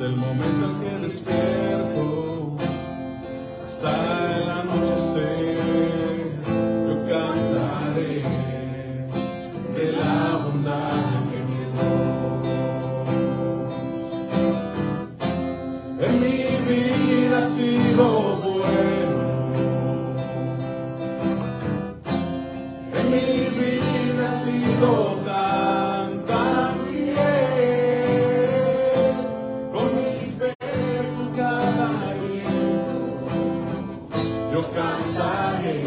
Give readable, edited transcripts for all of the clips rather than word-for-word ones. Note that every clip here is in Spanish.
desde el momento en que despierto hasta el anochecer, yo cantaré de la bondad de Dios. En mi vida ha sido bueno, en mi vida ha sido tan fiel, con mi fe con cada aliento, yo cantaré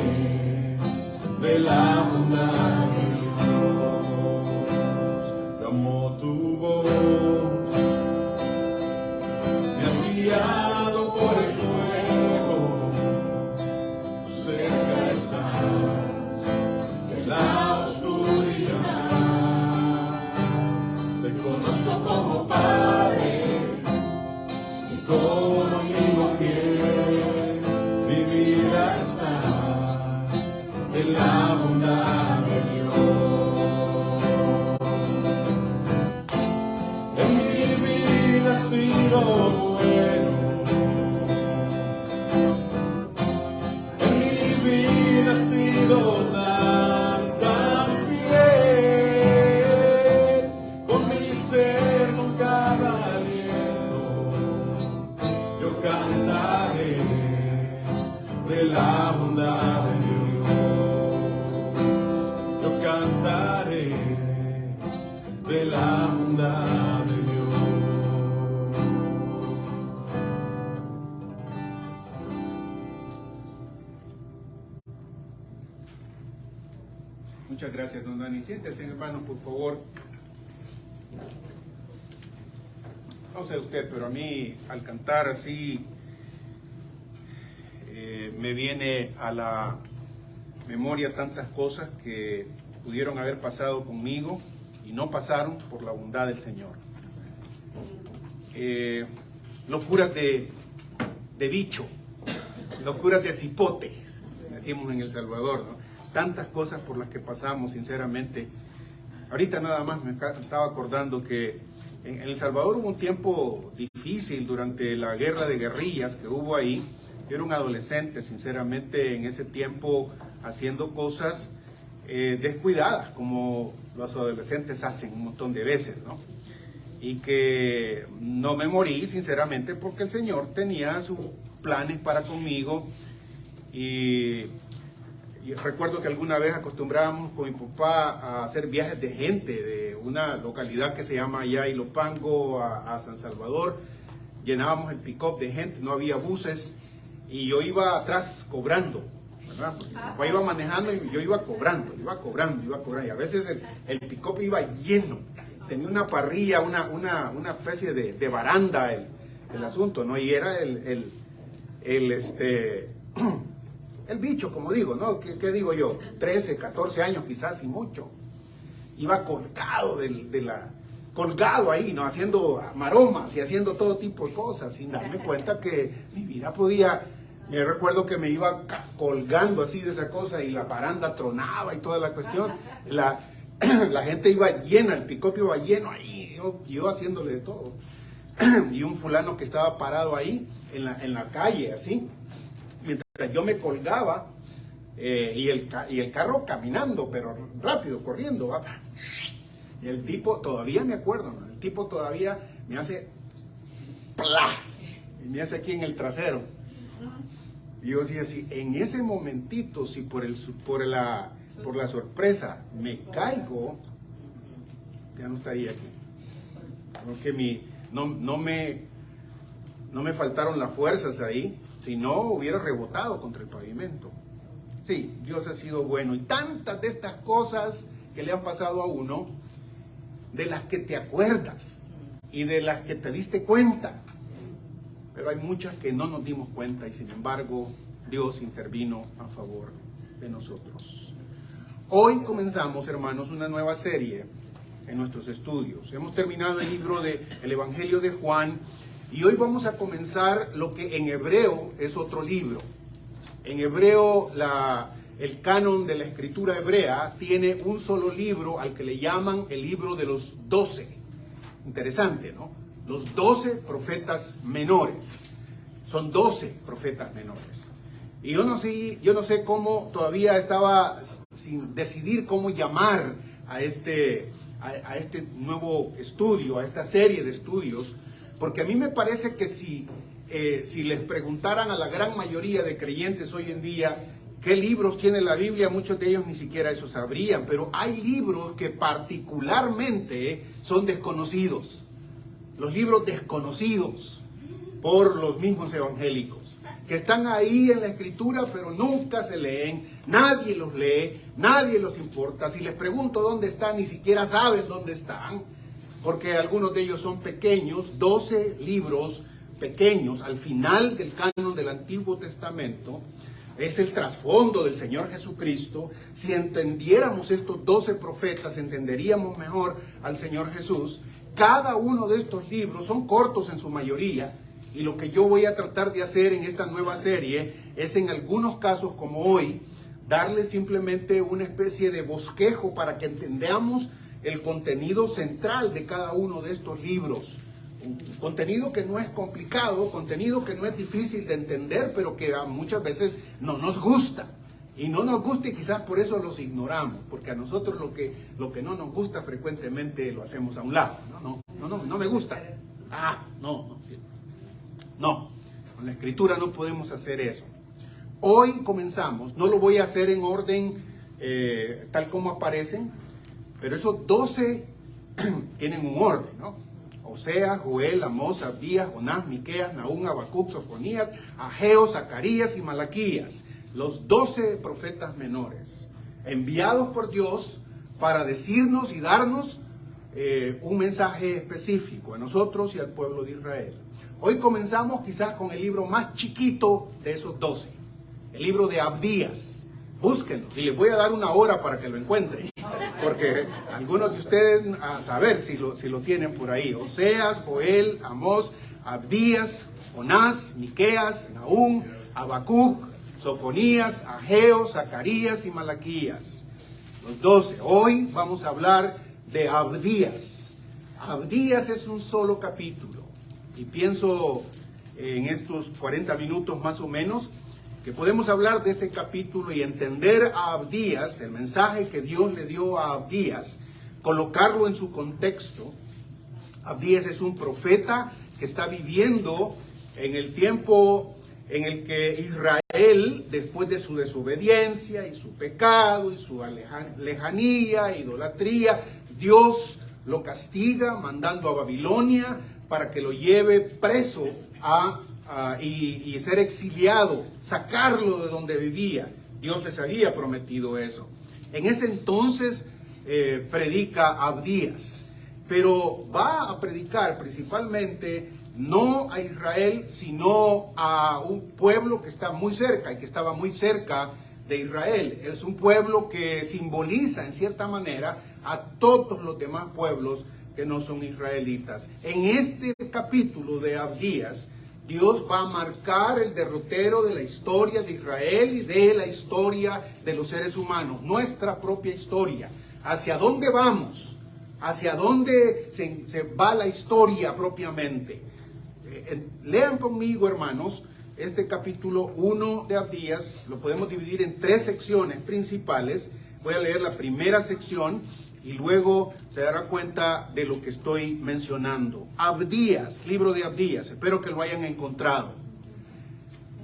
de la bondad de Dios. Yo amo tu voz, me has guiado por el fuego, cerca estás en la oscuridad. Te conozco como Padre y como amigo fiel. Mi vida está en la bondad de Dios. En mi vida ha sido bueno, en mi vida ha sido tan fiel, con mi ser, con cada aliento, yo cantaré de la bondad de Dios. Yo cantaré de la bondad de Dios. Muchas gracias, don Dani. Siéntese, hermano, por favor. No sé usted, pero a mí, al cantar así, me viene a la memoria tantas cosas que pudieron haber pasado conmigo y no pasaron por la bondad del Señor. Locuras de bicho, locuras de cipote, decimos en El Salvador, ¿no? Tantas cosas por las que pasamos, sinceramente. Ahorita nada más me estaba acordando que en El Salvador hubo un tiempo difícil durante la guerra de guerrillas que hubo ahí. Yo era un adolescente, sinceramente, en ese tiempo haciendo cosas descuidadas, como los adolescentes hacen un montón de veces, ¿no? Y que no me morí, sinceramente, porque el Señor tenía sus planes para conmigo. Y recuerdo que alguna vez acostumbrábamos con mi papá a hacer viajes de gente de una localidad que se llama allá Ilopango a San Salvador. Llenábamos el pick-up de gente, no había buses, y yo iba atrás cobrando, ¿verdad? Porque mi papá iba manejando y yo iba cobrando. Y a veces el pick-up iba lleno. Tenía una parrilla, una especie de baranda el asunto, ¿no? Y era el bicho, como digo, ¿no? ¿Qué digo yo? 13, 14 años quizás y mucho. Iba colgado colgado ahí, ¿no? Haciendo maromas y haciendo todo tipo de cosas, sin darme cuenta que mi vida podía. Me recuerdo que me iba colgando así de esa cosa y la baranda tronaba y toda la cuestión. La gente iba llena, el pick-up iba lleno ahí, yo haciéndole de todo. Y un fulano que estaba parado ahí en la calle, así, mientras yo me colgaba, y el carro caminando, pero rápido, corriendo, ¿va? Y el tipo, todavía me acuerdo, ¿no? El tipo todavía me hace ¡plá! Y me hace aquí en el trasero. Y yo decía así, en ese momentito, si por la sorpresa me caigo, ya no estaría aquí. Porque no me faltaron las fuerzas ahí, si no hubiera rebotado contra el pavimento. Sí, Dios ha sido bueno. Y tantas de estas cosas que le han pasado a uno, de las que te acuerdas y de las que te diste cuenta. Pero hay muchas que no nos dimos cuenta y sin embargo Dios intervino a favor de nosotros. Hoy comenzamos, hermanos, una nueva serie en nuestros estudios. Hemos terminado el libro del Evangelio de Juan y hoy vamos a comenzar lo que en hebreo es otro libro. En hebreo, el canon de la escritura hebrea tiene un solo libro al que le llaman el libro de los 12. Interesante, ¿no? los 12 profetas menores. Son 12 profetas menores. Y yo no sé cómo todavía estaba sin decidir cómo llamar a este nuevo estudio, a esta serie de estudios, porque a mí me parece que si les preguntaran a la gran mayoría de creyentes hoy en día qué libros tiene la Biblia, muchos de ellos ni siquiera eso sabrían, pero hay libros que particularmente son desconocidos, los libros desconocidos por los mismos evangélicos, que están ahí en la Escritura, pero nunca se leen, nadie los lee, nadie los importa. Si les pregunto dónde están, ni siquiera saben dónde están, porque algunos de ellos son pequeños, 12 libros pequeños al final del canon del Antiguo Testamento. Es el trasfondo del Señor Jesucristo. Si entendiéramos estos 12 profetas, entenderíamos mejor al Señor Jesús. Cada uno de estos libros son cortos en su mayoría, y lo que yo voy a tratar de hacer en esta nueva serie es, en algunos casos como hoy, darle simplemente una especie de bosquejo para que entendamos el contenido central de cada uno de estos libros. Un contenido que no es complicado, contenido que no es difícil de entender, pero que muchas veces no nos gusta. Y no nos gusta, y quizás por eso los ignoramos, porque a nosotros lo que no nos gusta frecuentemente lo hacemos a un lado. No me gusta. No, con la Escritura no podemos hacer eso. Hoy comenzamos, no lo voy a hacer en orden tal como aparecen, pero esos 12 tienen un orden, ¿no? Oseas, Joel, Amós, Abdías, Jonás, Miqueas, Nahum, Habacuc, Sofonías, Ageo, Zacarías y Malaquías, los 12 profetas menores, enviados por Dios para decirnos y darnos un mensaje específico a nosotros y al pueblo de Israel. Hoy comenzamos quizás con el libro más chiquito de esos 12, el libro de Abdías. Búsquenlo, y les voy a dar una hora para que lo encuentren, porque algunos de ustedes a saber si lo tienen por ahí. Oseas, Joel, Amós, Abdías, Jonás, Miqueas, Nahum, Habacuc, Sofonías, Ageo, Zacarías y Malaquías. Los 12. Hoy vamos a hablar de Abdías. Abdías es un solo capítulo. Y pienso en estos 40 minutos más o menos que podemos hablar de ese capítulo y entender a Abdías, el mensaje que Dios le dio a Abdías, colocarlo en su contexto. Abdías es un profeta que está viviendo en el tiempo en el que Israel, después de su desobediencia y su pecado y su lejanía, idolatría, Dios lo castiga mandando a Babilonia para que lo lleve preso y ser exiliado, sacarlo de donde vivía. Dios les había prometido eso. En ese entonces predica Abdías, pero va a predicar principalmente no a Israel, sino a un pueblo que está muy cerca y que estaba muy cerca de Israel. Es un pueblo que simboliza en cierta manera a todos los demás pueblos que no son israelitas. En este capítulo de Abdías, Dios va a marcar el derrotero de la historia de Israel y de la historia de los seres humanos, nuestra propia historia. ¿Hacia dónde vamos? ¿Hacia dónde se va la historia propiamente? Lean conmigo, hermanos, este capítulo 1 de Abdías. Lo podemos dividir en 3 secciones principales. Voy a leer la primera sección y luego se dará cuenta de lo que estoy mencionando. Abdías, libro de Abdías, espero que lo hayan encontrado.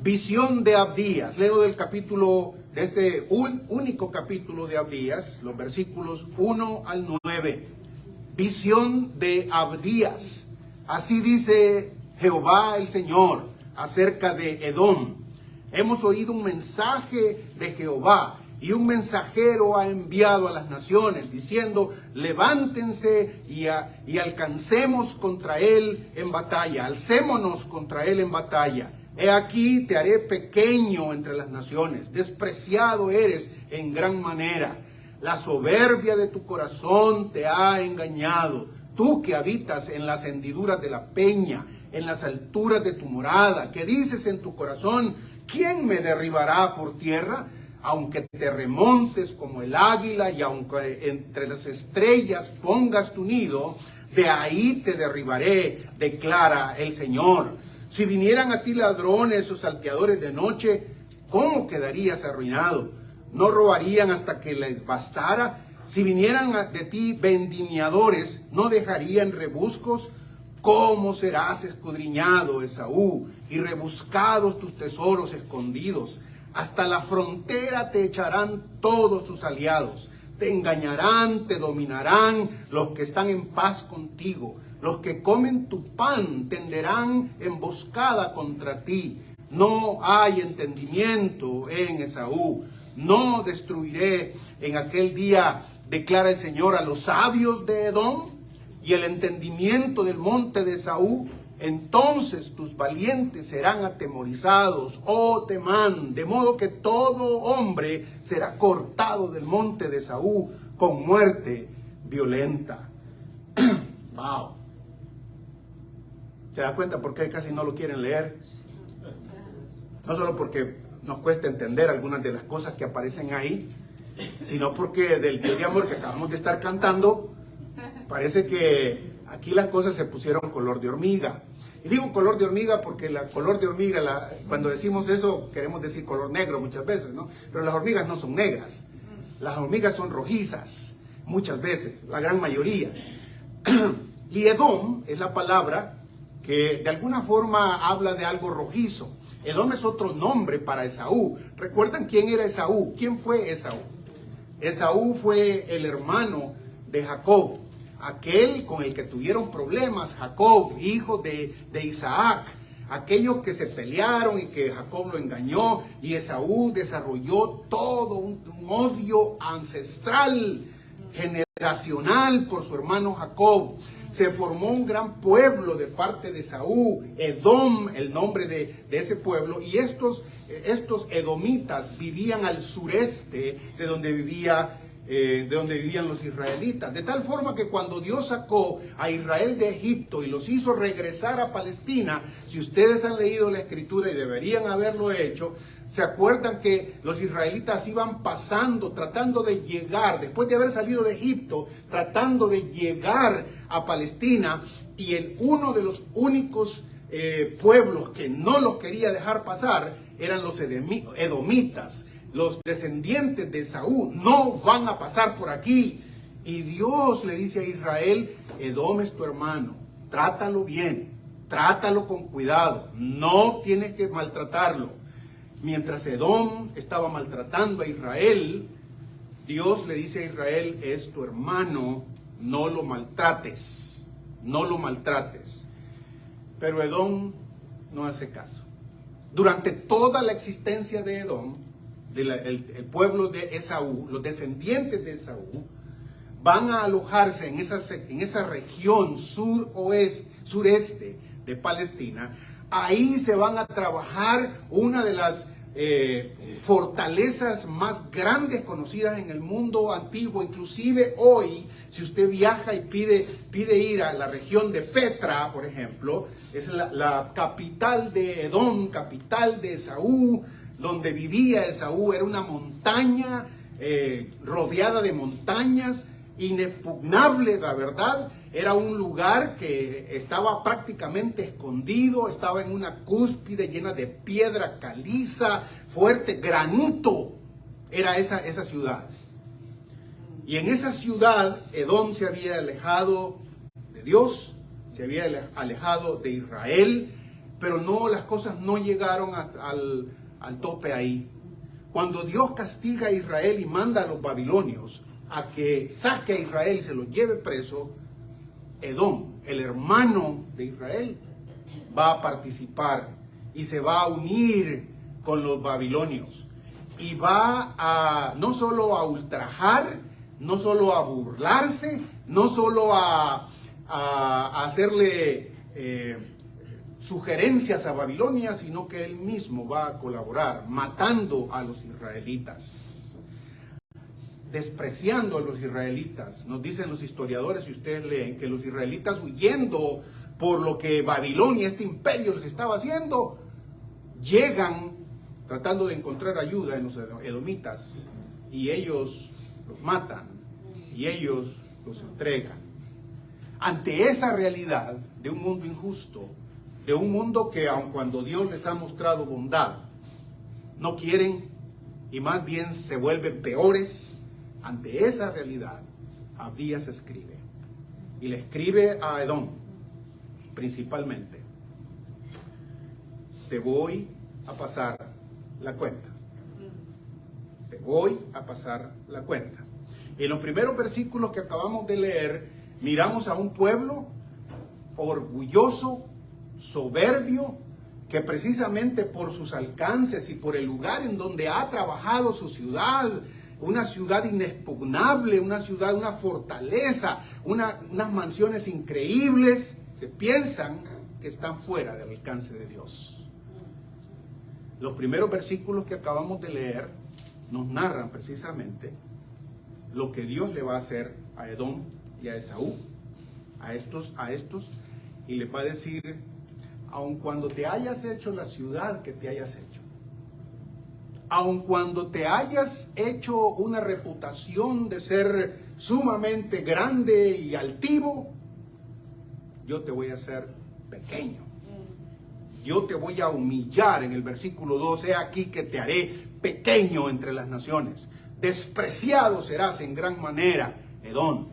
Visión de Abdías, leo del capítulo, de este único capítulo de Abdías, los versículos 1 al 9. Visión de Abdías. Así dice Jehová el Señor acerca de Edom. Hemos oído un mensaje de Jehová, y un mensajero ha enviado a las naciones diciendo: levántense y alcancemos contra él en batalla, alcémonos contra él en batalla. He aquí te haré pequeño entre las naciones, despreciado eres en gran manera. La soberbia de tu corazón te ha engañado, tú que habitas en las hendiduras de la peña, en las alturas de tu morada, que dices en tu corazón: ¿quién me derribará por tierra? Aunque te remontes como el águila y aunque entre las estrellas pongas tu nido, de ahí te derribaré, declara el Señor. Si vinieran a ti ladrones o salteadores de noche, ¿cómo quedarías arruinado? ¿No robarían hasta que les bastara? Si vinieran de ti vendimiadores, ¿no dejarían rebuscos? ¿Cómo serás escudriñado, Esaú, y rebuscados tus tesoros escondidos? Hasta la frontera te echarán todos tus aliados. Te engañarán, te dominarán los que están en paz contigo. Los que comen tu pan tenderán emboscada contra ti. No hay entendimiento en Esaú. No destruiré en aquel día, declara el Señor, a los sabios de Edom y el entendimiento del monte de Esaú. Entonces tus valientes serán atemorizados, oh Temán, de modo que todo hombre será cortado del monte de Esaú con muerte violenta. Wow. ¿Te das cuenta por qué casi no lo quieren leer? No solo porque nos cuesta entender algunas de las cosas que aparecen ahí, sino porque del Dios de amor que acabamos de estar cantando, parece que aquí las cosas se pusieron color de hormiga. Y digo color de hormiga porque la color de hormiga, cuando decimos eso, queremos decir color negro muchas veces, ¿no? Pero las hormigas no son negras. Las hormigas son rojizas, muchas veces, la gran mayoría. Y Edom es la palabra que de alguna forma habla de algo rojizo. Edom es otro nombre para Esaú. ¿Recuerdan quién era Esaú? ¿Quién fue Esaú? Esaú fue el hermano de Jacob, aquel con el que tuvieron problemas, Jacob, hijo de Isaac, aquellos que se pelearon y que Jacob lo engañó, y Esaú desarrolló todo un odio ancestral, generacional por su hermano Jacob. Se formó un gran pueblo de parte de Esaú, Edom, el nombre de ese pueblo, y estos edomitas vivían al sureste de donde vivían los israelitas, de tal forma que cuando Dios sacó a Israel de Egipto y los hizo regresar a Palestina, si ustedes han leído la escritura y deberían haberlo hecho, se acuerdan que los israelitas iban pasando, tratando de llegar, después de haber salido de Egipto, tratando de llegar a Palestina, y uno de los únicos pueblos que no los quería dejar pasar eran los edomitas. Los descendientes de Esaú no van a pasar por aquí. Y Dios le dice a Israel: Edom es tu hermano, trátalo bien, trátalo con cuidado, no tienes que maltratarlo. Mientras Edom estaba maltratando a Israel, Dios le dice a Israel: es tu hermano, no lo maltrates, no lo maltrates. Pero Edom no hace caso. Durante toda la existencia de Edom, el pueblo de Esaú, los descendientes de Esaú, van a alojarse en esa región sureste de Palestina. Ahí se van a trabajar una de las fortalezas más grandes conocidas en el mundo antiguo. Inclusive hoy, si usted viaja y pide ir a la región de Petra, por ejemplo, es la capital de Edom, capital de Esaú, donde vivía Esaú. Era una montaña rodeada de montañas, inexpugnable, la verdad. Era un lugar que estaba prácticamente escondido, estaba en una cúspide llena de piedra caliza, fuerte, granito. Era esa ciudad. Y en esa ciudad, Edom se había alejado de Dios, se había alejado de Israel, pero no, las cosas no llegaron hasta al tope ahí. Cuando Dios castiga a Israel y manda a los babilonios a que saque a Israel y se lo lleve preso, Edom, el hermano de Israel, va a participar y se va a unir con los babilonios y va a no solo a ultrajar, no solo a burlarse, no solo a hacerle sugerencias a Babilonia, sino que él mismo va a colaborar matando a los israelitas, despreciando a los israelitas. Nos dicen los historiadores, si ustedes leen, que los israelitas, huyendo por lo que Babilonia, este imperio, les estaba haciendo, llegan tratando de encontrar ayuda en los edomitas, y ellos los matan y ellos los entregan. ante esa realidad de un mundo injusto, de un mundo que aun cuando Dios les ha mostrado bondad, no quieren y más bien se vuelven peores, ante esa realidad, Abdías escribe. Y le escribe a Edom, principalmente: te voy a pasar la cuenta. Te voy a pasar la cuenta. En los primeros versículos que acabamos de leer, miramos a un pueblo orgulloso, soberbio, que precisamente por sus alcances y por el lugar en donde ha trabajado su ciudad, una ciudad inexpugnable, una ciudad, una fortaleza, unas mansiones increíbles, se piensan que están fuera del alcance de Dios. Los primeros versículos que acabamos de leer nos narran precisamente lo que Dios le va a hacer a Edom y a Esaú, a estos, y les va a decir: aun cuando te hayas hecho la ciudad que te hayas hecho, aun cuando te hayas hecho una reputación de ser sumamente grande y altivo, yo te voy a hacer pequeño. Yo te voy a humillar. En el versículo 2, he aquí que te haré pequeño entre las naciones. Despreciado serás en gran manera, Edom.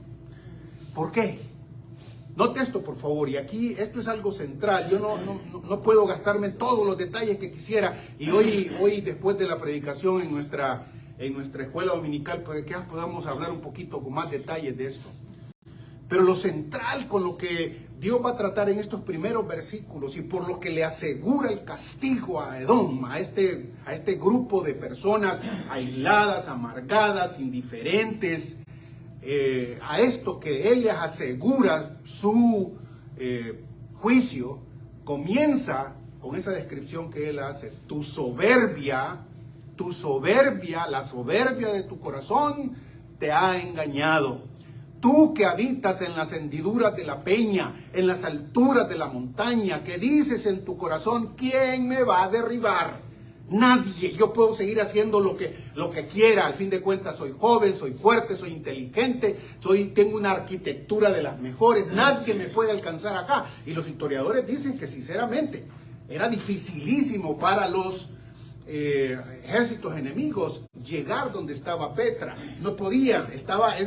¿Por qué? Note esto, por favor, y aquí esto es algo central. Yo no puedo gastarme todos los detalles que quisiera, y hoy después de la predicación en nuestra escuela dominical, pues que podamos hablar un poquito con más detalles de esto. Pero lo central con lo que Dios va a tratar en estos primeros versículos, y por lo que le asegura el castigo a Edom, a este grupo de personas aisladas, amargadas, indiferentes, a esto que él les asegura su juicio, comienza con esa descripción que él hace: tu soberbia, la soberbia de tu corazón te ha engañado. Tú que habitas en las hendiduras de la peña, en las alturas de la montaña, que dices en tu corazón: ¿quién me va a derribar? Nadie. Yo puedo seguir haciendo lo que quiera. Al fin de cuentas soy joven, soy fuerte, soy inteligente, tengo una arquitectura de las mejores. Nadie me puede alcanzar acá. Y los historiadores dicen que sinceramente era dificilísimo para los ejércitos enemigos llegar donde estaba Petra. No podían, es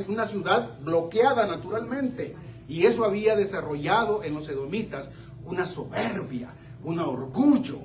una ciudad bloqueada naturalmente, y eso había desarrollado en los edomitas una soberbia, un orgullo.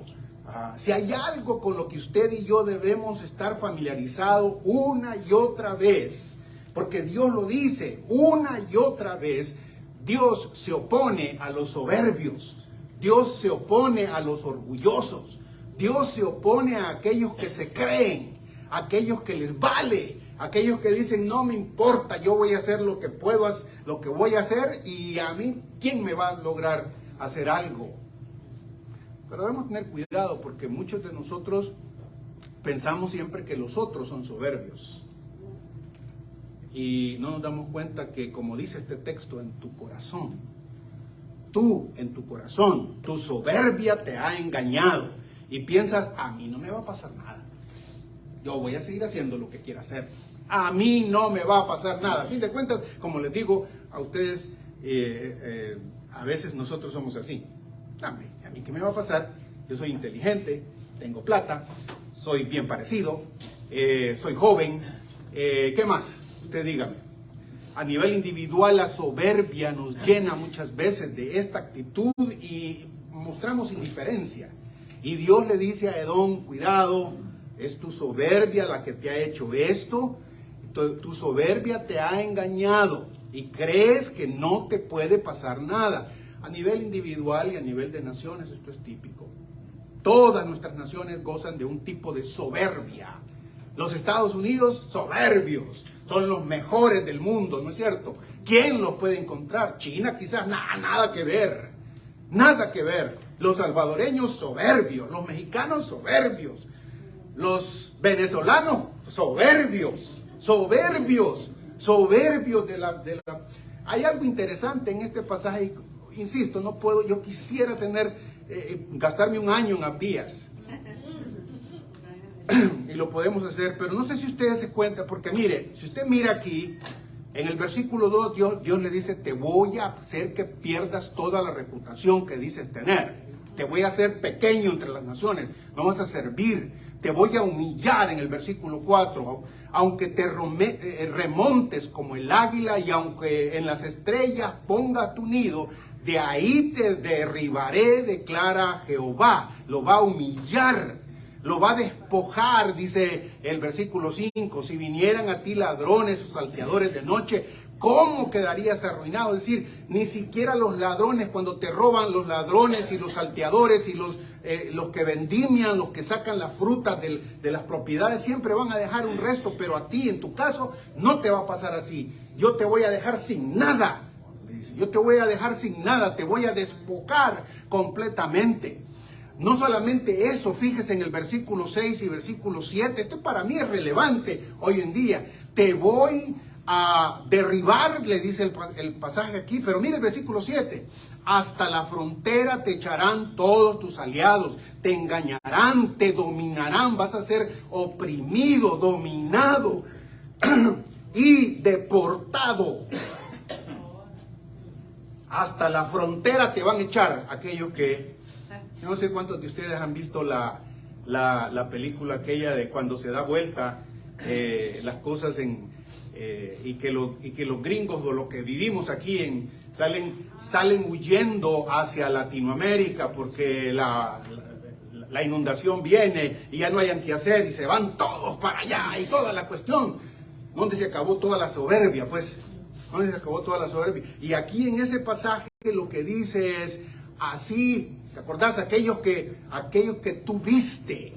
Si hay algo con lo que usted y yo debemos estar familiarizados una y otra vez, porque Dios lo dice una y otra vez, Dios se opone a los soberbios, Dios se opone a los orgullosos, Dios se opone a aquellos que se creen, a aquellos que les vale, a aquellos que dicen: no me importa, yo voy a hacer lo que puedo, lo que voy a hacer, y a mí, ¿quién me va a lograr hacer algo? Pero debemos tener cuidado, porque muchos de nosotros pensamos siempre que los otros son soberbios, y no nos damos cuenta que, como dice este texto, en tu corazón, tu soberbia te ha engañado. Y piensas: a mí no me va a pasar nada. Yo voy a seguir haciendo lo que quiera hacer. A mí no me va a pasar nada. A fin de cuentas, como les digo a ustedes, a veces nosotros somos así. A mí ¿qué me va a pasar? Yo soy inteligente, tengo plata, soy bien parecido, soy joven. ¿Qué más? Usted dígame. A nivel individual, la soberbia nos llena muchas veces de esta actitud y mostramos indiferencia. Y Dios le dice a Edom: cuidado, es tu soberbia la que te ha hecho esto, tu soberbia te ha engañado y crees que no te puede pasar nada. A nivel individual y a nivel de naciones esto es típico. Todas nuestras naciones gozan de un tipo de soberbia. Los Estados Unidos, soberbios, son los mejores del mundo, ¿no es cierto? ¿Quién los puede encontrar? China quizás, nada que ver, nada que ver. Los salvadoreños, soberbios. Los mexicanos, soberbios. Los venezolanos, soberbios. Hay algo interesante en este pasaje. Insisto, no puedo, yo quisiera gastarme un año en Abdías. Y lo podemos hacer, pero no sé si ustedes se cuentan, porque mire, si usted mira aquí, En el versículo 2 Dios le dice, te voy a hacer que pierdas toda la reputación que dices tener. Te voy a hacer pequeño entre las naciones, no vas a servir. Te voy a humillar en el versículo 4, aunque te remontes como el águila y aunque en las estrellas pongas tu nido, de ahí te derribaré, declara Jehová. Lo va a humillar, lo va a despojar, dice el versículo 5. Si vinieran a ti ladrones o salteadores de noche, ¿cómo quedarías arruinado? Es decir, ni siquiera los ladrones, cuando te roban, los ladrones y los salteadores y los que vendimian, los que sacan la fruta de las propiedades, siempre van a dejar un resto, pero a ti, en tu caso, no te va a pasar así. Yo te voy a dejar sin nada. Yo te voy a dejar sin nada, te voy a despojar completamente. No solamente eso, fíjese en el versículo 6 y versículo 7, esto para mí es relevante hoy en día. Te voy a derribar, le dice el pasaje aquí, pero mire el versículo 7. Hasta la frontera te echarán todos tus aliados, te engañarán, te dominarán, vas a ser oprimido, dominado y deportado. Hasta la frontera te van a echar aquellos que... Yo no sé cuántos de ustedes han visto la película aquella de cuando se da vuelta las cosas y que los gringos o los que vivimos aquí salen huyendo hacia Latinoamérica porque la inundación viene y ya no hayan que hacer y se van todos para allá y toda la cuestión. ¿Dónde se acabó toda la soberbia? Pues, ¿dónde se acabó toda la soberbia? Y aquí en ese pasaje lo que dice es así. ¿Te acordás? Aquellos que tú viste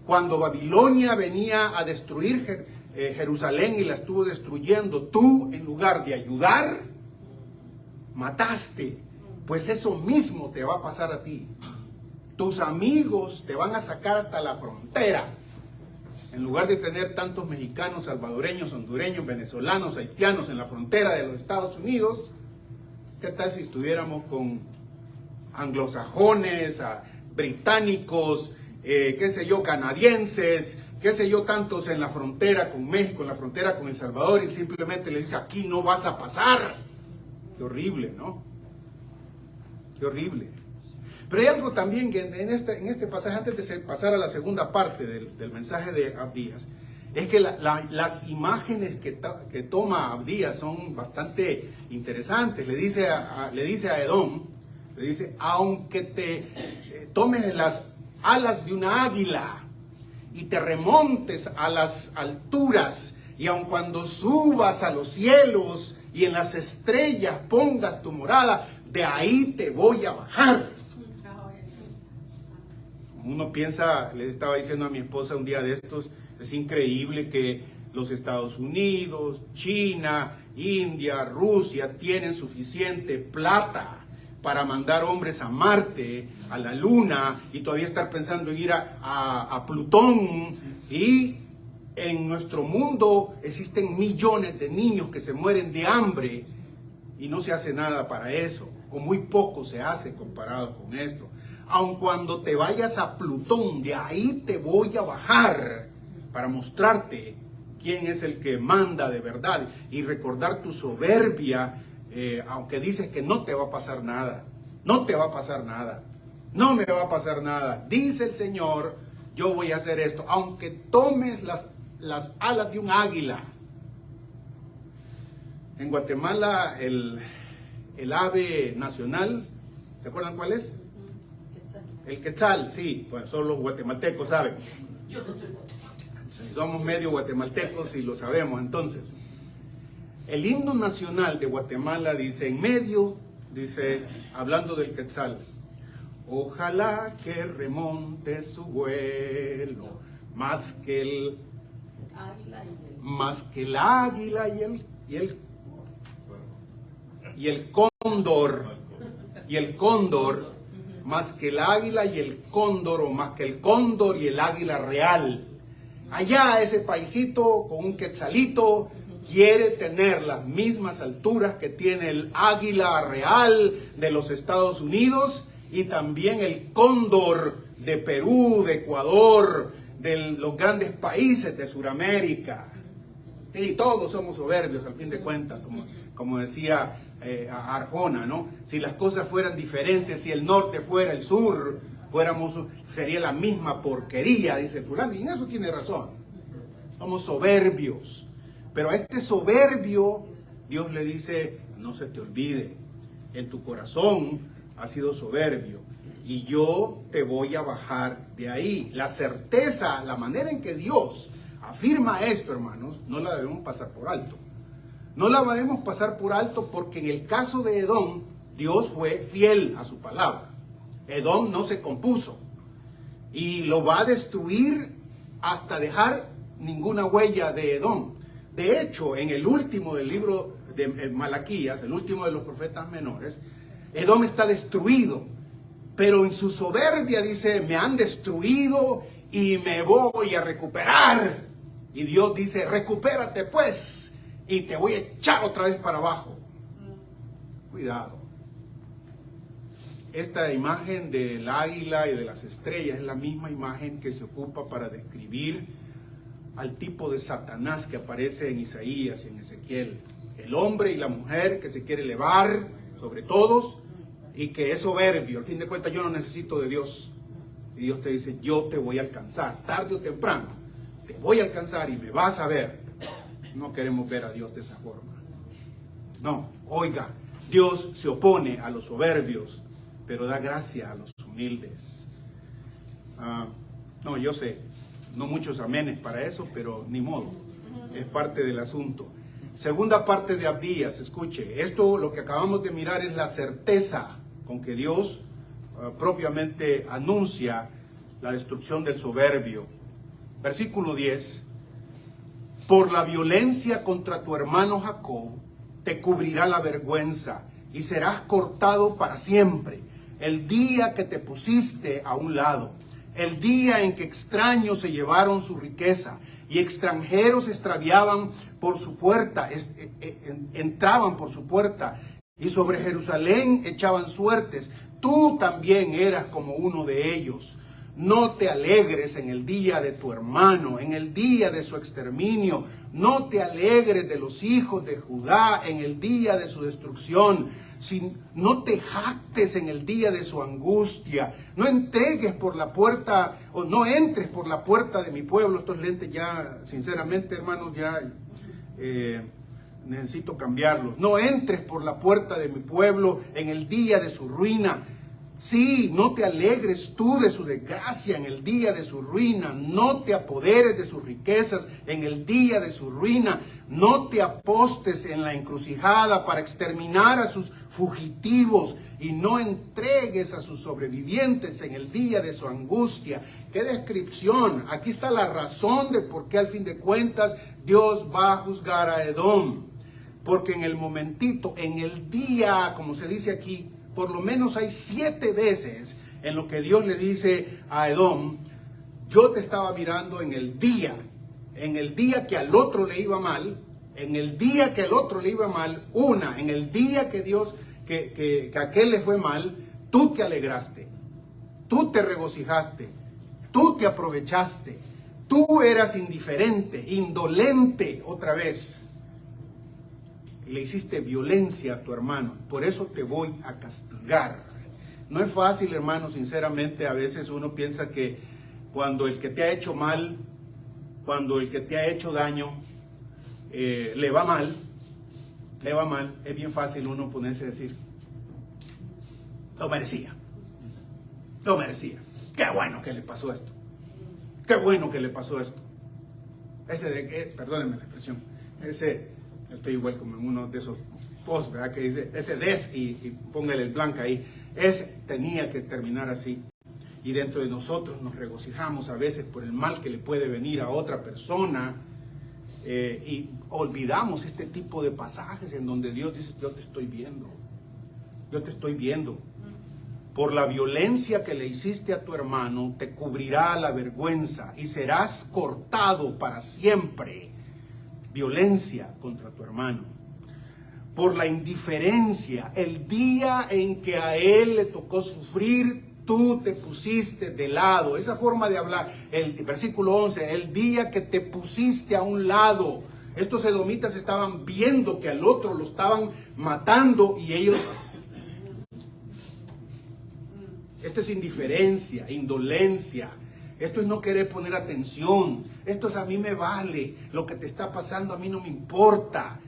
cuando Babilonia venía a destruir Jerusalén y la estuvo destruyendo, tú en lugar de ayudar, mataste. Pues eso mismo te va a pasar a ti. Tus amigos te van a sacar hasta la frontera. En lugar de tener tantos mexicanos, salvadoreños, hondureños, venezolanos, haitianos en la frontera de los Estados Unidos, ¿qué tal si estuviéramos con anglosajones, británicos, qué sé yo, canadienses, qué sé yo, tantos en la frontera con México, en la frontera con El Salvador, y simplemente le dice, aquí no vas a pasar? Qué horrible, ¿no? Qué horrible. Pero hay algo también que en este pasaje, antes de pasar a la segunda parte del mensaje de Abdías, es que las imágenes que toma Abdías son bastante interesantes. Le dice a Edom, le dice, aunque te tomes las alas de una águila y te remontes a las alturas, y aun cuando subas a los cielos y en las estrellas pongas tu morada, de ahí te voy a bajar. Uno piensa, le estaba diciendo a mi esposa un día de estos, es increíble que los Estados Unidos, China, India, Rusia tienen suficiente plata para mandar hombres a Marte, a la Luna, y todavía estar pensando en ir a Plutón. Y en nuestro mundo existen millones de niños que se mueren de hambre y no se hace nada para eso, o muy poco se hace comparado con esto. Aun cuando te vayas a Plutón, de ahí te voy a bajar para mostrarte quién es el que manda de verdad y recordar tu soberbia. Aunque dices que no te va a pasar nada, no te va a pasar nada, no me va a pasar nada, dice el Señor, yo voy a hacer esto, aunque tomes las alas de un águila. En Guatemala el ave nacional, ¿se acuerdan cuál es? El quetzal, sí, bueno, solo los guatemaltecos saben. Yo no soy guatemalteco. Somos medio guatemaltecos y lo sabemos. Entonces, el himno nacional de Guatemala dice, en medio, dice, hablando del quetzal, ojalá que remonte su vuelo más que el águila y el cóndor, más que el águila y el cóndor, o más que el cóndor y el águila real. Allá ese paisito con un quetzalito quiere tener las mismas alturas que tiene el águila real de los Estados Unidos y también el cóndor de Perú, de Ecuador, de los grandes países de Sudamérica. Y todos somos soberbios, al fin de cuentas, como decía Arjona, ¿no? Si las cosas fueran diferentes, si el norte fuera el sur, sería la misma porquería, dice fulano, y en eso tiene razón. Somos soberbios. Pero a este soberbio, Dios le dice, no se te olvide, en tu corazón has sido soberbio, y yo te voy a bajar de ahí. La certeza, la manera en que Dios afirma esto, hermanos, no la debemos pasar por alto. No la debemos pasar por alto porque en el caso de Edom, Dios fue fiel a su palabra. Edom no se compuso y lo va a destruir hasta dejar ninguna huella de Edom. De hecho, en el último del libro de Malaquías, el último de los profetas menores, Edom está destruido, pero en su soberbia dice, me han destruido y me voy a recuperar. Y Dios dice, recupérate pues, y te voy a echar otra vez para abajo. Cuidado. Esta imagen del águila y de las estrellas es la misma imagen que se ocupa para describir al tipo de Satanás que aparece en Isaías y en Ezequiel. El hombre y la mujer que se quiere elevar sobre todos y que es soberbio. Al fin de cuentas, yo no necesito de Dios. Y Dios te dice, yo te voy a alcanzar, tarde o temprano. Te voy a alcanzar y me vas a ver. No queremos ver a Dios de esa forma. No, oiga, Dios se opone a los soberbios, pero da gracia a los humildes. No, yo sé, no muchos amenes para eso, pero ni modo, es parte del asunto. Segunda parte de Abdías, escuche, esto lo que acabamos de mirar es la certeza con que Dios propiamente anuncia la destrucción del soberbio. Versículo 10, por la violencia contra tu hermano Jacob, te cubrirá la vergüenza y serás cortado para siempre. El día que te pusiste a un lado, el día en que extraños se llevaron su riqueza y extranjeros extraviaban por su puerta, entraban por su puerta y sobre Jerusalén echaban suertes, tú también eras como uno de ellos. No te alegres en el día de tu hermano, en el día de su exterminio. No te alegres de los hijos de Judá en el día de su destrucción. No te jactes en el día de su angustia. No entregues por la puerta, o no entres por la puerta de mi pueblo. Estos lentes ya, sinceramente, hermanos, ya necesito cambiarlos. No entres por la puerta de mi pueblo en el día de su ruina. Sí, no te alegres tú de su desgracia en el día de su ruina, no te apoderes de sus riquezas en el día de su ruina, no te apostes en la encrucijada para exterminar a sus fugitivos y no entregues a sus sobrevivientes en el día de su angustia. ¡Qué descripción! Aquí está la razón de por qué al fin de cuentas Dios va a juzgar a Edom. Porque en el momentito, en el día, como se dice aquí, por lo menos hay 7 veces en lo que Dios le dice a Edom, yo te estaba mirando en el día que al otro le iba mal, en el día que al otro le iba mal, en el día que que a aquel le fue mal, tú te alegraste, tú te regocijaste, tú te aprovechaste, tú eras indiferente, indolente otra vez. Le hiciste violencia a tu hermano, por eso te voy a castigar. No es fácil, hermano, sinceramente, a veces uno piensa que cuando el que te ha hecho mal, cuando el que te ha hecho daño, le va mal, es bien fácil uno ponerse a decir, lo merecía, qué bueno que le pasó esto, qué bueno que le pasó esto. Perdónenme la expresión, estoy igual como en uno de esos posts, ¿verdad? Que dice, ese y póngale el blanco ahí. Ese tenía que terminar así. Y dentro de nosotros nos regocijamos a veces por el mal que le puede venir a otra persona. Y olvidamos este tipo de pasajes en donde Dios dice, yo te estoy viendo. Yo te estoy viendo. Por la violencia que le hiciste a tu hermano, te cubrirá la vergüenza y serás cortado para siempre. Violencia contra tu hermano. Por la indiferencia, el día en que a él le tocó sufrir, tú te pusiste de lado. Esa forma de hablar, el versículo 11, el día que te pusiste a un lado, Estos edomitas estaban viendo que al otro lo estaban matando y ellos... Esto es indiferencia, indolencia. Esto es no querer poner atención. Esto es a mí me vale. Lo que te está pasando a mí no me importa.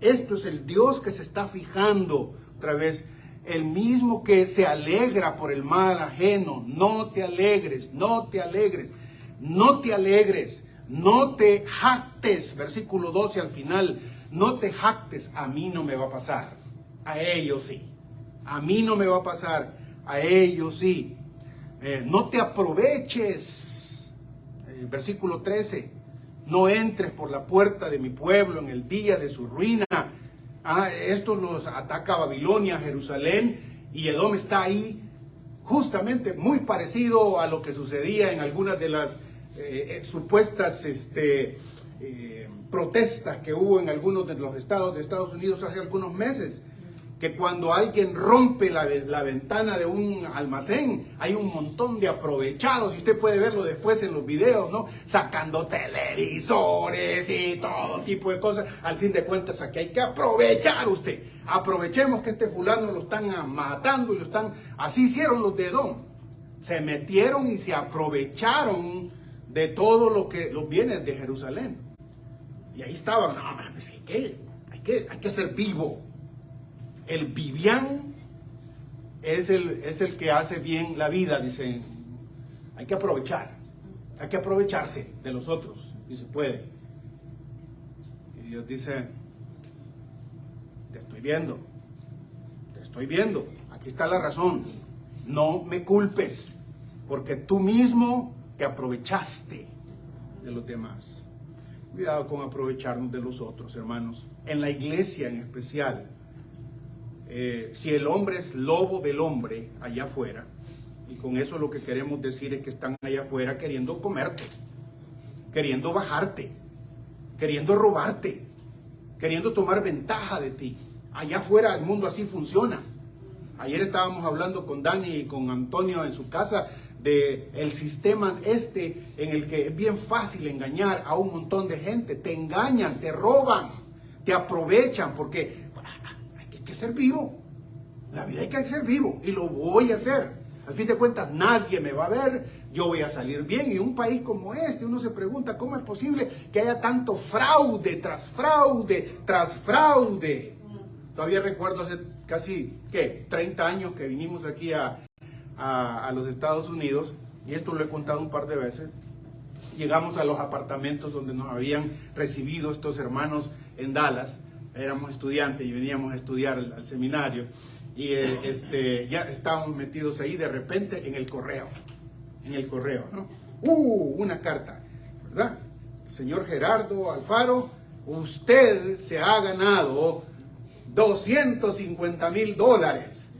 Esto es el Dios que se está fijando. Otra vez, el mismo que se alegra por el mal ajeno. No te alegres, no te alegres, no te alegres, no te jactes. Versículo 12 al final. No te jactes, a mí no me va a pasar. A ellos sí. A mí no me va a pasar. A ellos sí. No te aproveches. Versículo 13. No entres por la puerta de mi pueblo en el día de su ruina. Esto los ataca Babilonia, Jerusalén, y Edom está ahí justamente muy parecido a lo que sucedía en algunas de las supuestas protestas que hubo en algunos de los estados de Estados Unidos hace algunos meses. Que cuando alguien rompe la ventana de un almacén, hay un montón de aprovechados, y usted puede verlo después en los videos, ¿no? Sacando televisores y todo tipo de cosas. Al fin de cuentas, aquí hay que aprovechar usted. Aprovechemos que este fulano lo están matando y lo están... Así hicieron los de Edom. Se metieron y se aprovecharon de todo lo que los bienes de Jerusalén. Y ahí estaban, no, pues, hay que ser vivo. El vivián es el que hace bien la vida, dicen. Hay que aprovechar, hay que aprovecharse de los otros, y se puede. Y Dios dice, te estoy viendo, aquí está la razón. No me culpes, porque tú mismo te aprovechaste de los demás. Cuidado con aprovecharnos de los otros, hermanos. En la iglesia en especial. Si el hombre es lobo del hombre allá afuera, y con eso lo que queremos decir es que están allá afuera queriendo comerte, queriendo bajarte, queriendo robarte, queriendo tomar ventaja de ti. Allá afuera el mundo así funciona. Ayer estábamos hablando con Dani y con Antonio en su casa de el sistema en el que es bien fácil engañar a un montón de gente. Te engañan, te roban, te aprovechan, porque hay que ser vivo. La vida hay que ser vivo, y lo voy a hacer. Al fin de cuentas, nadie me va a ver, yo voy a salir bien. Y un país como este, uno se pregunta, ¿cómo es posible que haya tanto fraude tras fraude tras fraude? Todavía recuerdo hace casi, 30 años que vinimos aquí a los Estados Unidos, y esto lo he contado un par de veces. Llegamos a los apartamentos donde nos habían recibido estos hermanos en Dallas. Éramos estudiantes y veníamos a estudiar al seminario, y ya estábamos metidos ahí de repente en el correo, ¿no? Una carta, ¿verdad? Señor Gerardo Alfaro, usted se ha ganado $250,000.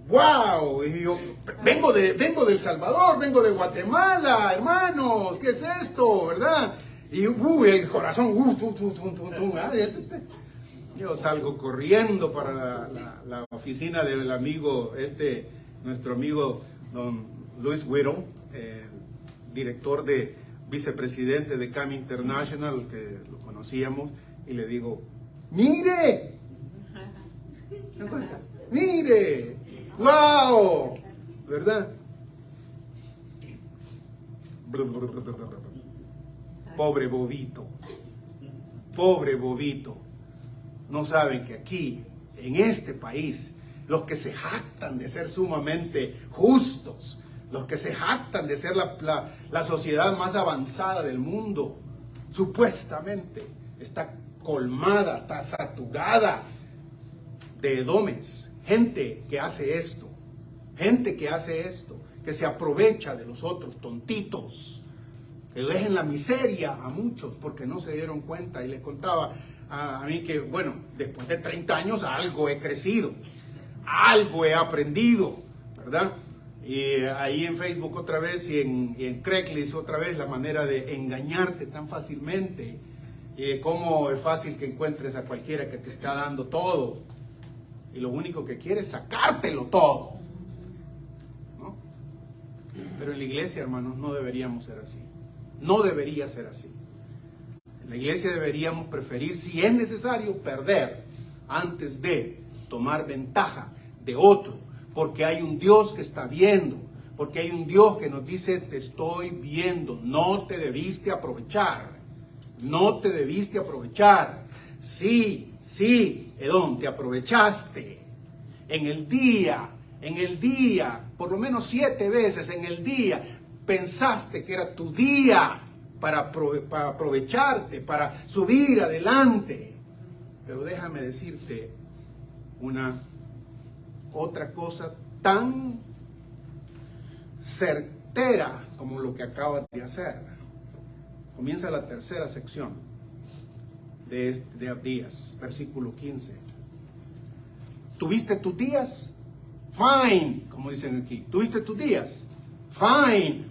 ¡Wow! Y yo, vengo de El Salvador, vengo de Guatemala, hermanos, ¿qué es esto, verdad? Y el corazón, yo salgo corriendo para la oficina del amigo, nuestro amigo don Luis Whittle, director vicepresidente de CAM International, que lo conocíamos, y le digo, ¡mire! ¡Mire! ¡Wow! ¿Verdad? Pobre bobito. Pobre bobito. No saben que aquí, en este país, los que se jactan de ser sumamente justos, los que se jactan de ser la sociedad más avanzada del mundo, supuestamente está colmada, está saturada de edomes, gente que hace esto, que se aprovecha de los otros, tontitos, que dejen la miseria a muchos porque no se dieron cuenta. Y les contaba a mí que, bueno, después de 30 años algo he crecido, algo he aprendido, ¿verdad? Y ahí en Facebook otra vez y en Craigslist otra vez la manera de engañarte tan fácilmente, cómo es fácil que encuentres a cualquiera que te está dando todo y lo único que quiere es sacártelo todo, ¿no? Pero en la iglesia, hermanos, no deberíamos ser así. No debería ser así. En la iglesia deberíamos preferir, si es necesario, perder antes de tomar ventaja de otro, porque hay un Dios que está viendo, porque hay un Dios que nos dice, te estoy viendo, no te debiste aprovechar, no te debiste aprovechar. Sí, Edom, te aprovechaste en el día, por lo menos 7 veces en el día, pensaste que era tu día para aprovecharte, para subir adelante. Pero déjame decirte otra cosa tan certera como lo que acabas de hacer. Comienza la tercera sección de Abdías, versículo 15. ¿Tuviste tus días? Fine, como dicen aquí. ¿Tuviste tus días? Fine.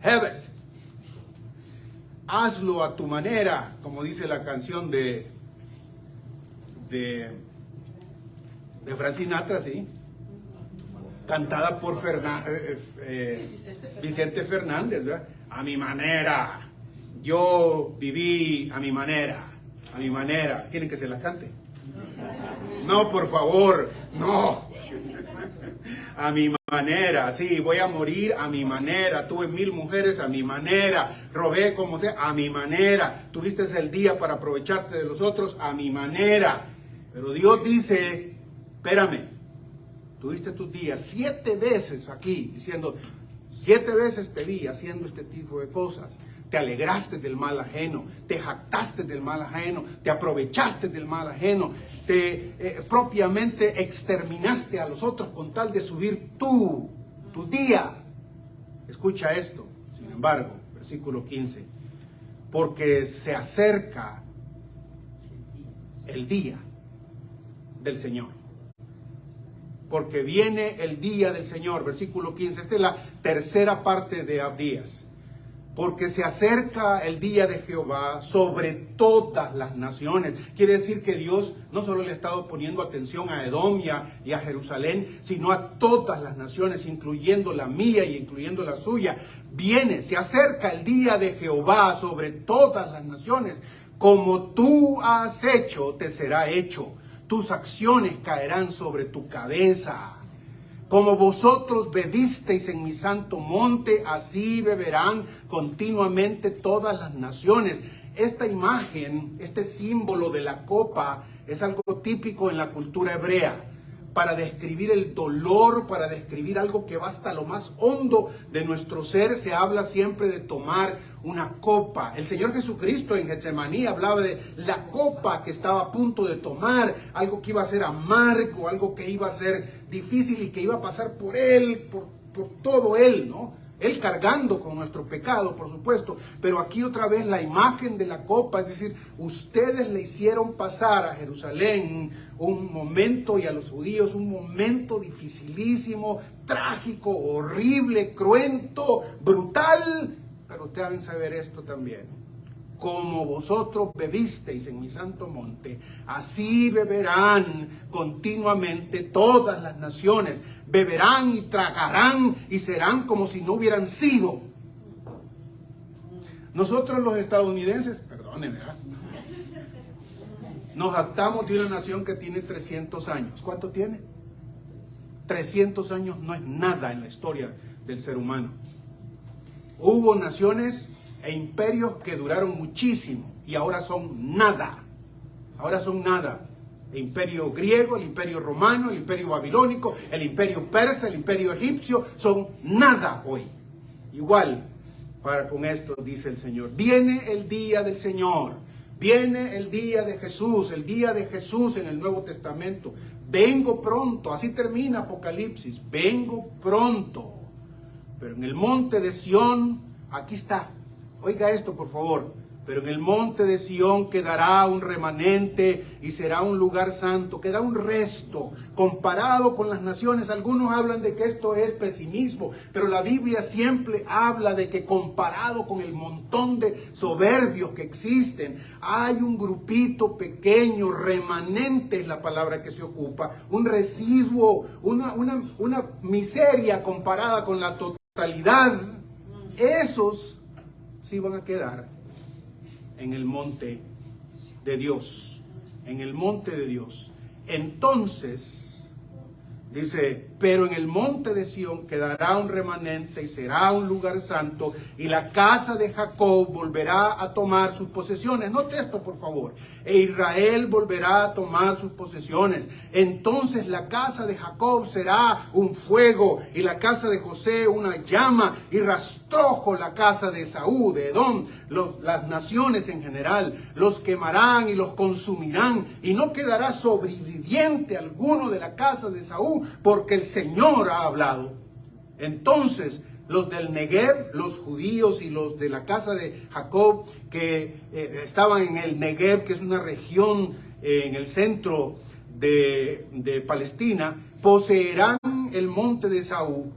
Have it. Hazlo a tu manera, como dice la canción de Frank Sinatra, ¿sí? Cantada por Vicente Fernández, ¿verdad? A mi manera. Yo viví a mi manera. A mi manera. ¿Quieren que se las cante? No, por favor, no. A mi manera, sí, voy a morir a mi manera. Tuve 1000 mujeres a mi manera. Robé como sea, a mi manera. Tuviste el día para aprovecharte de los otros a mi manera. Pero Dios dice, espérame, tuviste tus días 7 veces aquí, diciendo, 7 veces te vi haciendo este tipo de cosas. Te alegraste del mal ajeno, te jactaste del mal ajeno, te aprovechaste del mal ajeno, te propiamente exterminaste a los otros con tal de subir tu día. Escucha esto, sin embargo, versículo 15, porque se acerca el día del Señor. Porque viene el día del Señor, versículo 15, esta es la tercera parte de Abdías. Porque se acerca el día de Jehová sobre todas las naciones. Quiere decir que Dios no solo le ha estado poniendo atención a Edom y a Jerusalén, sino a todas las naciones, incluyendo la mía y incluyendo la suya. Se acerca el día de Jehová sobre todas las naciones. Como tú has hecho, te será hecho. Tus acciones caerán sobre tu cabeza. Como vosotros bebisteis en mi santo monte, así beberán continuamente todas las naciones. Esta imagen, este símbolo de la copa, es algo típico en la cultura hebrea, para describir el dolor, para describir algo que va hasta lo más hondo de nuestro ser. Se habla siempre de tomar una copa. El Señor Jesucristo en Getsemaní hablaba de la copa que estaba a punto de tomar, algo que iba a ser amargo, algo que iba a ser difícil y que iba a pasar por él, por todo él, ¿no? Él cargando con nuestro pecado, por supuesto. Pero aquí otra vez la imagen de la copa, es decir, ustedes le hicieron pasar a Jerusalén un momento y a los judíos un momento dificilísimo, trágico, horrible, cruento, brutal. Pero te deben saber esto también. Como vosotros bebisteis en mi santo monte, así beberán continuamente todas las naciones. Beberán y tragarán y serán como si no hubieran sido. Nosotros los estadounidenses, perdónenme, ¿verdad? Nos jactamos de una nación que tiene 300 años. ¿Cuánto tiene? 300 años no es nada en la historia del ser humano. Hubo naciones e imperios que duraron muchísimo y ahora son nada. Ahora son nada. El imperio griego, el imperio romano, el imperio babilónico, el imperio persa, el imperio egipcio, son nada hoy. Igual, con esto dice el Señor, viene el día del Señor, viene el día de Jesús en el Nuevo Testamento. Vengo pronto, así termina Apocalipsis, vengo pronto. Pero en el monte de Sión, aquí está. Oiga esto, por favor. Pero en el monte de Sión quedará un remanente y será un lugar santo. Quedará un resto comparado con las naciones. Algunos hablan de que esto es pesimismo, pero la Biblia siempre habla de que comparado con el montón de soberbios que existen, hay un grupito pequeño, remanente es la palabra que se ocupa, un residuo, una miseria comparada con la totalidad. Esos sí van a quedar. en el monte de Dios. En el monte de Dios. Entonces, dice, pero en el monte de Sión quedará un remanente y será un lugar santo, y la casa de Jacob volverá a tomar sus posesiones. Note esto, por favor. E Israel volverá a tomar sus posesiones. Entonces la casa de Jacob será un fuego, y la casa de José una llama, y rastrojo la casa de Esaú, de Edom, las naciones en general, los quemarán y los consumirán, y no quedará sobreviviente alguno de la casa de Esaú, porque el Señor ha hablado. Entonces los del Negev, los judíos y los de la casa de Jacob que estaban en el Negev, que es una región en el centro de Palestina, poseerán el monte de Esaú.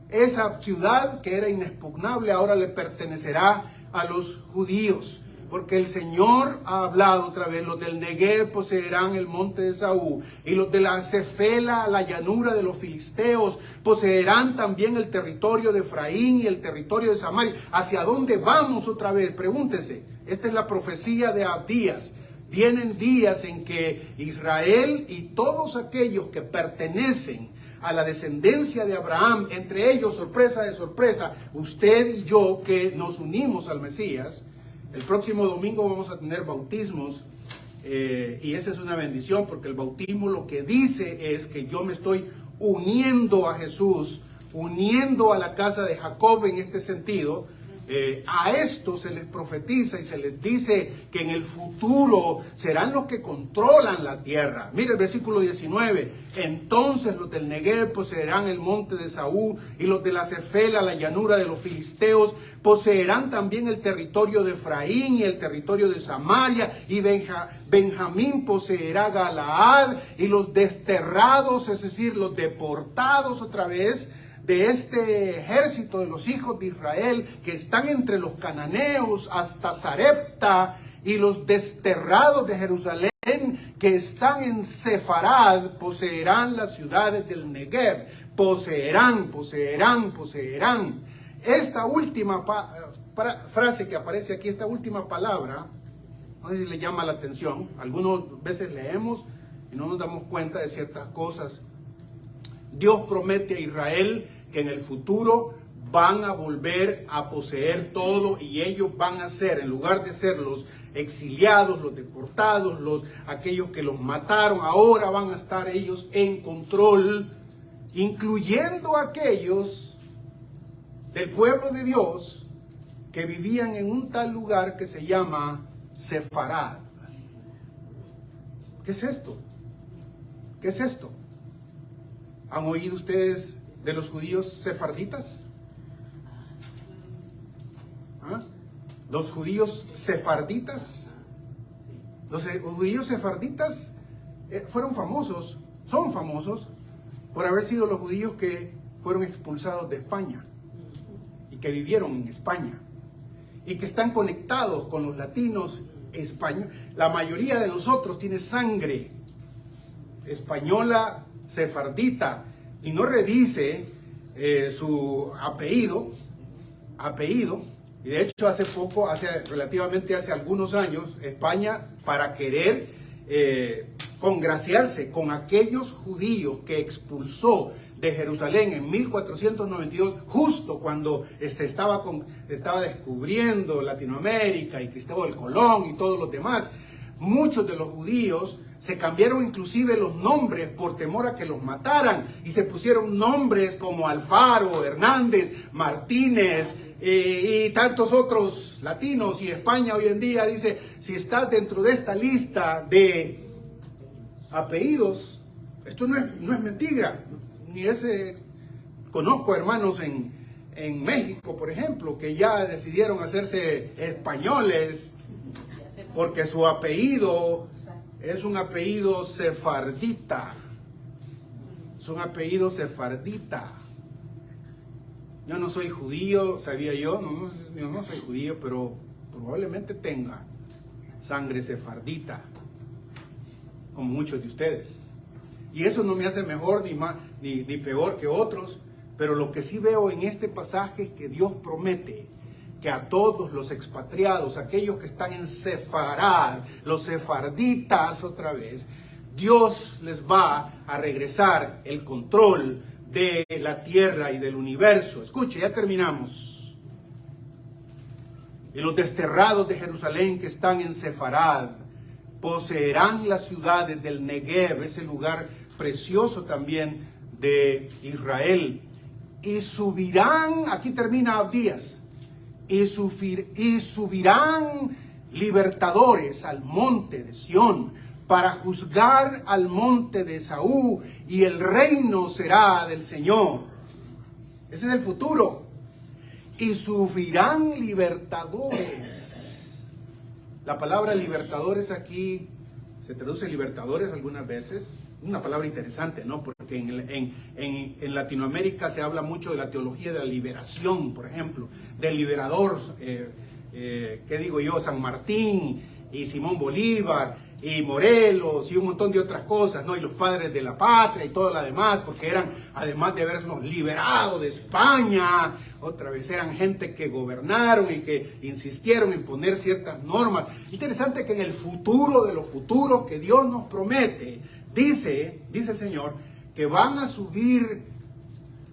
Esa ciudad que era inexpugnable ahora le pertenecerá a los judíos, porque el Señor ha hablado otra vez. Los del Negev poseerán el monte de Esaú, y los de la Cefela, la llanura de los filisteos, poseerán también el territorio de Efraín y el territorio de Samaria. ¿Hacia dónde vamos otra vez? Pregúntese. Esta es la profecía de Abdías. Vienen días en que Israel y todos aquellos que pertenecen a la descendencia de Abraham, entre ellos, sorpresa de sorpresa, usted y yo que nos unimos al Mesías. El próximo domingo vamos a tener bautismos y esa es una bendición, porque el bautismo lo que dice es que yo me estoy uniendo a Jesús, uniendo a la casa de Jacob en este sentido. A esto se les profetiza y se les dice que en el futuro serán los que controlan la tierra. Mire el versículo 19. Entonces los del Negev poseerán el monte de Esaú, y los de la Cefela, la llanura de los filisteos, poseerán también el territorio de Efraín y el territorio de Samaria, y Benjamín poseerá Galaad, y los desterrados, es decir, los deportados otra vez, de este ejército de los hijos de Israel que están entre los cananeos hasta Sarepta, y los desterrados de Jerusalén que están en Sefarad poseerán las ciudades del Negev. Poseerán. Esta última frase que aparece aquí, esta última palabra, no sé si le llama la atención. Algunas veces leemos y no nos damos cuenta de ciertas cosas. Dios promete a Israel que en el futuro van a volver a poseer todo, y ellos van a ser, en lugar de ser los exiliados, los deportados, aquellos que los mataron, ahora van a estar ellos en control, incluyendo aquellos del pueblo de Dios que vivían en un tal lugar que se llama Sefarad. ¿Qué es esto? ¿Qué es esto? ¿Han oído ustedes de los judíos sefarditas? ¿Ah? Los judíos sefarditas. Los judíos sefarditas son famosos por haber sido los judíos que fueron expulsados de España y que vivieron en España y que están conectados con los latinos españoles. La mayoría de nosotros tiene sangre española sefardita, y no revise su apellido, y de hecho relativamente hace algunos años, España, para querer congraciarse con aquellos judíos que expulsó de Jerusalén en 1492, justo cuando se estaba descubriendo Latinoamérica y Cristóbal Colón y todos los demás, muchos de los judíos se cambiaron inclusive los nombres por temor a que los mataran, y se pusieron nombres como Alfaro, Hernández, Martínez y tantos otros latinos. Y España hoy en día dice: si estás dentro de esta lista de apellidos, esto no es mentira, ni conozco hermanos en México, por ejemplo, que ya decidieron hacerse españoles porque su apellido es un apellido sefardita. Es un apellido sefardita. Yo no soy judío, sabía yo no soy judío, pero probablemente tenga sangre sefardita, como muchos de ustedes. Y eso no me hace mejor ni peor que otros, pero lo que sí veo en este pasaje es que Dios promete que que a todos los expatriados, aquellos que están en Sefarad, los sefarditas otra vez, Dios les va a regresar el control de la tierra y del universo. Escuche, ya terminamos. Y los desterrados de Jerusalén que están en Sefarad poseerán las ciudades del Negev, ese lugar precioso también de Israel. Y subirán, aquí termina Abdías, y subirán libertadores al monte de Sión para juzgar al monte de Esaú, y el reino será del Señor. Ese es el futuro. Y subirán libertadores. La palabra libertadores aquí se traduce libertadores algunas veces. Una palabra interesante, ¿no? Porque en Latinoamérica se habla mucho de la teología de la liberación, por ejemplo, del liberador, ¿qué digo yo? San Martín y Simón Bolívar y Morelos y un montón de otras cosas, ¿no? Y los padres de la patria y todo lo demás, porque eran, además de habernos liberado de España, otra vez eran gente que gobernaron y que insistieron en poner ciertas normas. Interesante que en el futuro de los futuros que Dios nos promete, dice el Señor, que van a subir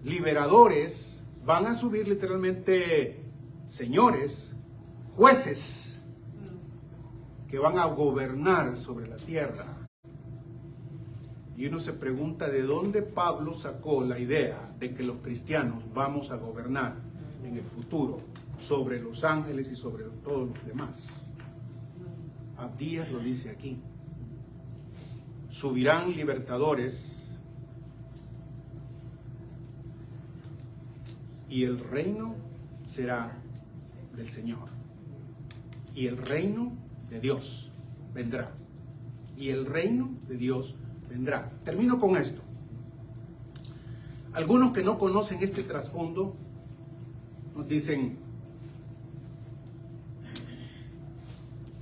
liberadores, van a subir literalmente señores, jueces, que van a gobernar sobre la tierra. Y uno se pregunta de dónde Pablo sacó la idea de que los cristianos vamos a gobernar en el futuro sobre los ángeles y sobre todos los demás. Abdías lo dice aquí. Subirán libertadores y el reino será del Señor. Y el reino de Dios vendrá. Y el reino de Dios vendrá. Termino con esto. Algunos que no conocen este trasfondo nos dicen,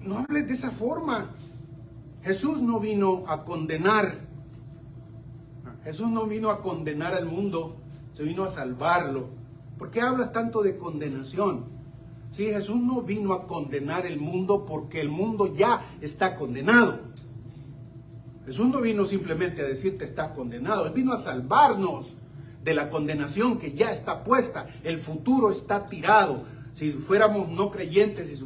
no hables de esa forma. Jesús no vino a condenar. Jesús no vino a condenar al mundo, se vino a salvarlo. ¿Por qué hablas tanto de condenación? Sí, Jesús no vino a condenar el mundo porque el mundo ya está condenado. Jesús no vino simplemente a decirte estás condenado. Él vino a salvarnos de la condenación que ya está puesta. El futuro está tirado. Si fuéramos no creyentes y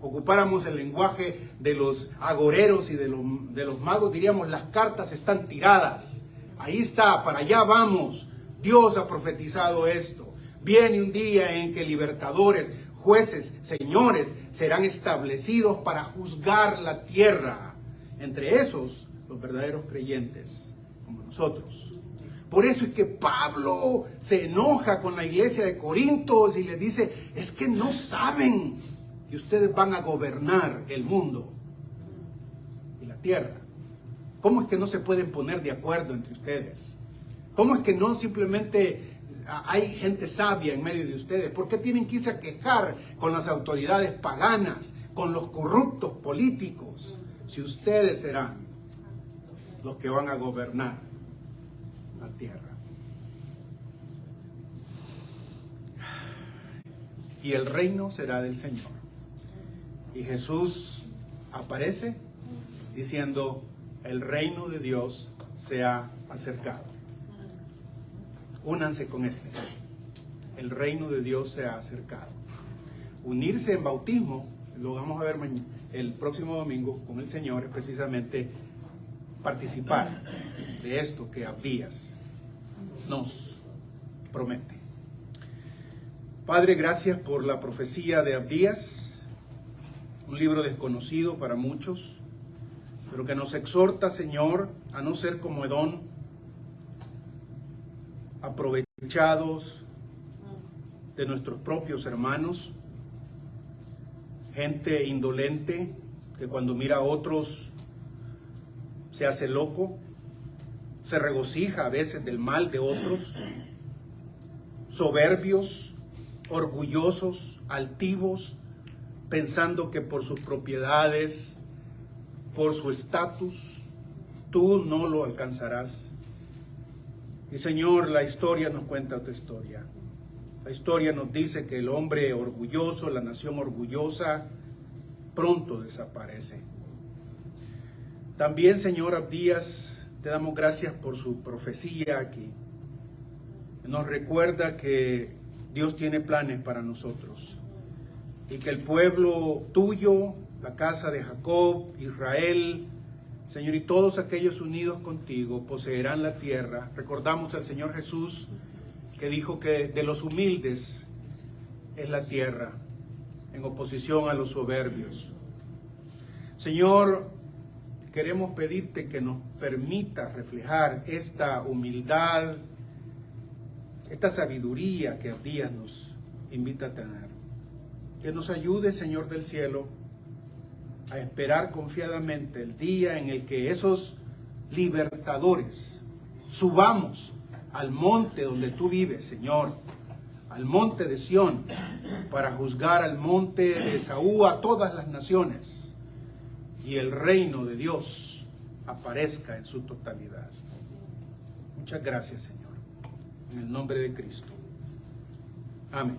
ocupáramos el lenguaje de los agoreros y de los magos, diríamos las cartas están tiradas. Ahí está, para allá vamos. Dios ha profetizado esto. Viene un día en que libertadores, jueces, señores serán establecidos para juzgar la tierra. Entre esos, los verdaderos creyentes, como nosotros. Por eso es que Pablo se enoja con la iglesia de Corinto y les dice, es que no saben que ustedes van a gobernar el mundo y la tierra. ¿Cómo es que no se pueden poner de acuerdo entre ustedes? ¿Cómo es que no simplemente hay gente sabia en medio de ustedes? ¿Por qué tienen que irse a quejar con las autoridades paganas, con los corruptos políticos, si ustedes serán los que van a gobernar la tierra? Y el reino será del Señor. Y Jesús aparece diciendo, el reino de Dios se ha acercado. Únanse con este. El reino de Dios se ha acercado. Unirse en bautismo, lo vamos a ver el próximo domingo con el Señor, es precisamente participar de esto que Abdías nos promete. Padre, gracias por la profecía de Abdías, un libro desconocido para muchos, pero que nos exhorta, Señor, a no ser como Edom, aprovechados de nuestros propios hermanos, gente indolente que cuando mira a otros se hace loco, se regocija a veces del mal de otros, soberbios, orgullosos, altivos, pensando que por sus propiedades, por su estatus, tú no lo alcanzarás. Y Señor, la historia nos cuenta otra historia. La historia nos dice que el hombre orgulloso, la nación orgullosa, pronto desaparece. También, Señor Abdías, te damos gracias por su profecía aquí. Nos recuerda que Dios tiene planes para nosotros y que el pueblo tuyo, la casa de Jacob, Israel, Señor, y todos aquellos unidos contigo poseerán la tierra. Recordamos al Señor Jesús que dijo que de los humildes es la tierra, en oposición a los soberbios. Señor, queremos pedirte que nos permita reflejar esta humildad, esta sabiduría que Abdías nos invita a tener. Que nos ayude, Señor del cielo, a esperar confiadamente el día en el que esos libertadores subamos al monte donde tú vives, Señor, al monte de Sión, para juzgar al monte de Esaú a todas las naciones, y el reino de Dios aparezca en su totalidad. Muchas gracias, Señor, en el nombre de Cristo. Amén.